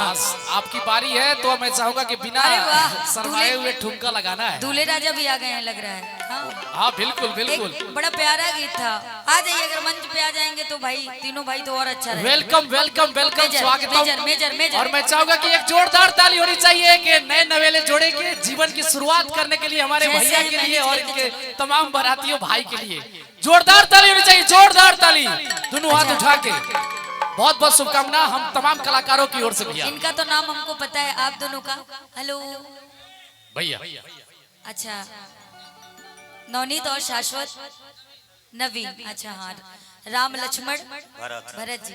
आपकी बारी है तो मैं चाहूंगा कि बिना शर्माए हुए ठुमका लगाना है। दूल्हे राजा भी आ गए हैं लग रहा है। हाँ बिल्कुल बिल्कुल। बड़ा प्यारा गीत था। आ जाइए, अगर मंच पे आ जाएंगे तो भाई तीनों भाई तो और अच्छा रहेगा। वेलकम वेलकम वेलकम, स्वागत। मेजर और मैं चाहूंगा कि एक जोरदार ताली होनी चाहिए कि नए नवेले जोड़े के जीवन की शुरुआत करने के लिए हमारे भैया के लिए और इनके तमाम बारातियों भाई के लिए जोरदार ताली होनी चाहिए। जोरदार ताली, दोनों हाथ उठा के। बहुत बहुत शुभकामना हम तमाम कलाकारों की ओर से भैया। इनका तो नाम हमको पता है, आप दोनों का। हेलो भैया। अच्छा, नवनीत और शाश्वत नवीन। अच्छा हाँ, राम लक्ष्मण भरत जी।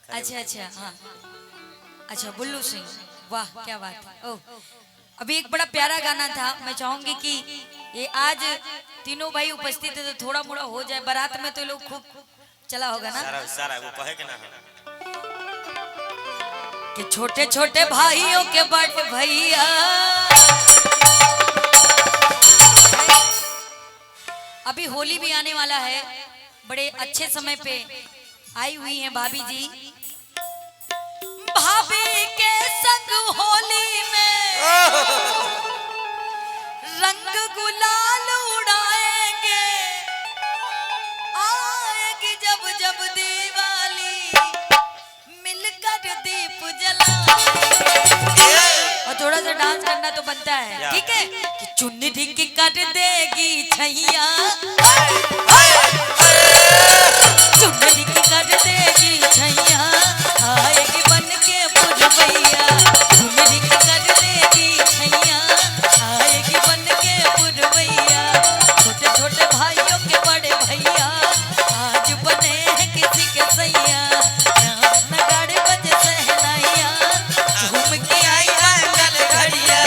अच्छा अच्छा हाँ, अच्छा बुल्लू सिंह, वाह क्या बात है। ओह, अभी एक बड़ा प्यारा गाना था। मैं चाहूंगी कि ये आज तीनों भाई उपस्थित है तो थोड़ा मोड़ा हो जाए। बारात में तो लोग खूब चला होगा ना। सारा वो कहे के ना कि छोटे छोटे भाइयों के बड़े भैया। अभी होली भी आने वाला है, बड़े अच्छे समय पे आई हुई हैं भाभी जी। भाभी के संग होली में रंग गुलाल उड़ाएंगे, आएगी जब जब दिवाली मिलकर दीप जलाएंगे। और थोड़ा सा डांस करना तो बनता है, ठीक है। कि चुन्नी ढिकी कर देगी छैया, चुन्नी ढिकी कर देगी छैया, आएगी बन के पुरवैया। चुन्नी ढिकी कर देगी छैया, आएगी बन के पुरवैया। छोटे छोटे भाइयों के बड़े भैया आज बने हैं किसी के सैया। नगाड़े बजे सहनाइया, झूम के आई आंगन घड़िया।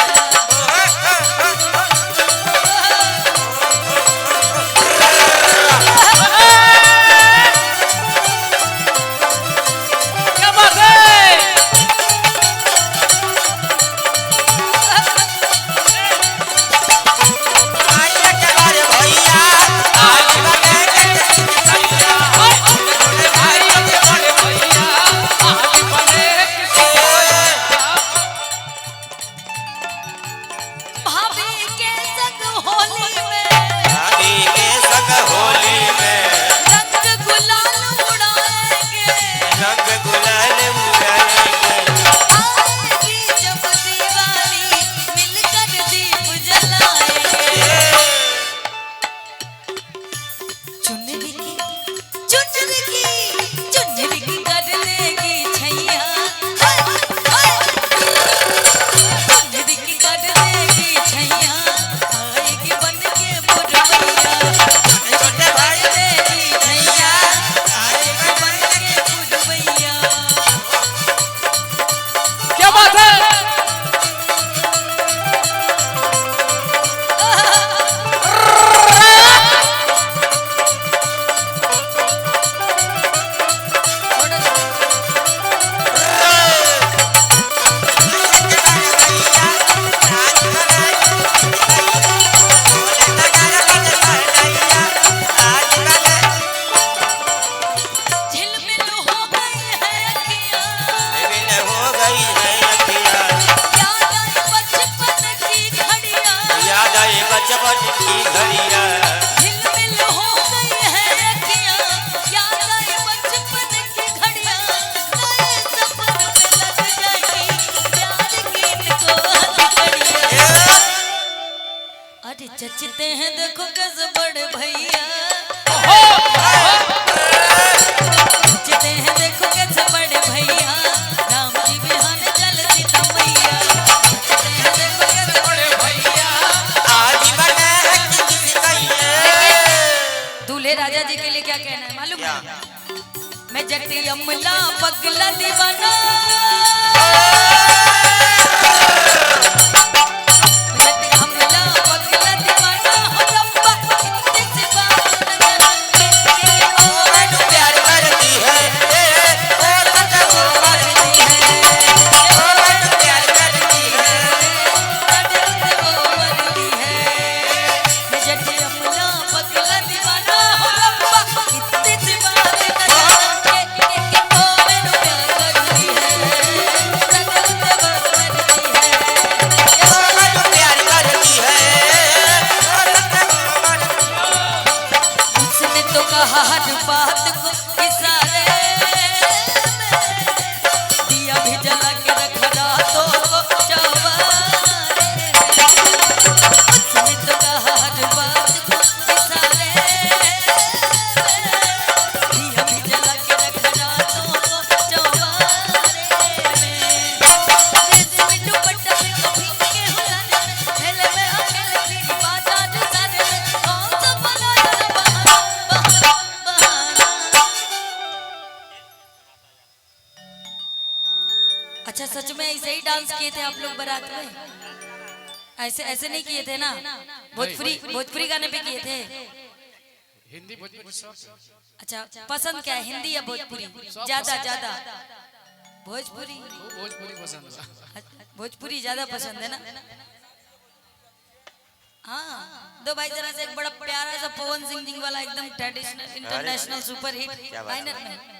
चचते हैं देखो कैसे बड़े भैया, चचते हैं देखो कैसे बड़े भैया। राम जी बिहान चल सीता मैया, चचते हैं देखो कैसे बड़े भैया। आज बने दूल्हे राजा जी के लिए क्या कहना है मालूम है? मैं जगती अमला पगला दीवाना, अच्छा सच में ऐसे ही डांस किए थे आप लोग बारात में? ऐसे ऐसे नहीं किए थे ना? भोजपुरी गाने पे किए थे? हिंदी भोजपुरी सब। अच्छा पसंद क्या है, हिंदी या भोजपुरी? ज्यादा ज्यादा भोजपुरी। भोजपुरी पसंद है। भोजपुरी ज्यादा पसंद है ना? हाँ दो भाई जरा से एक बड़ा प्यारा सा पवन सिंह जी वाला एकदम ट्रेडिशनल इंटरनेशनल सुपर हिट क्या बात है। फाइनल में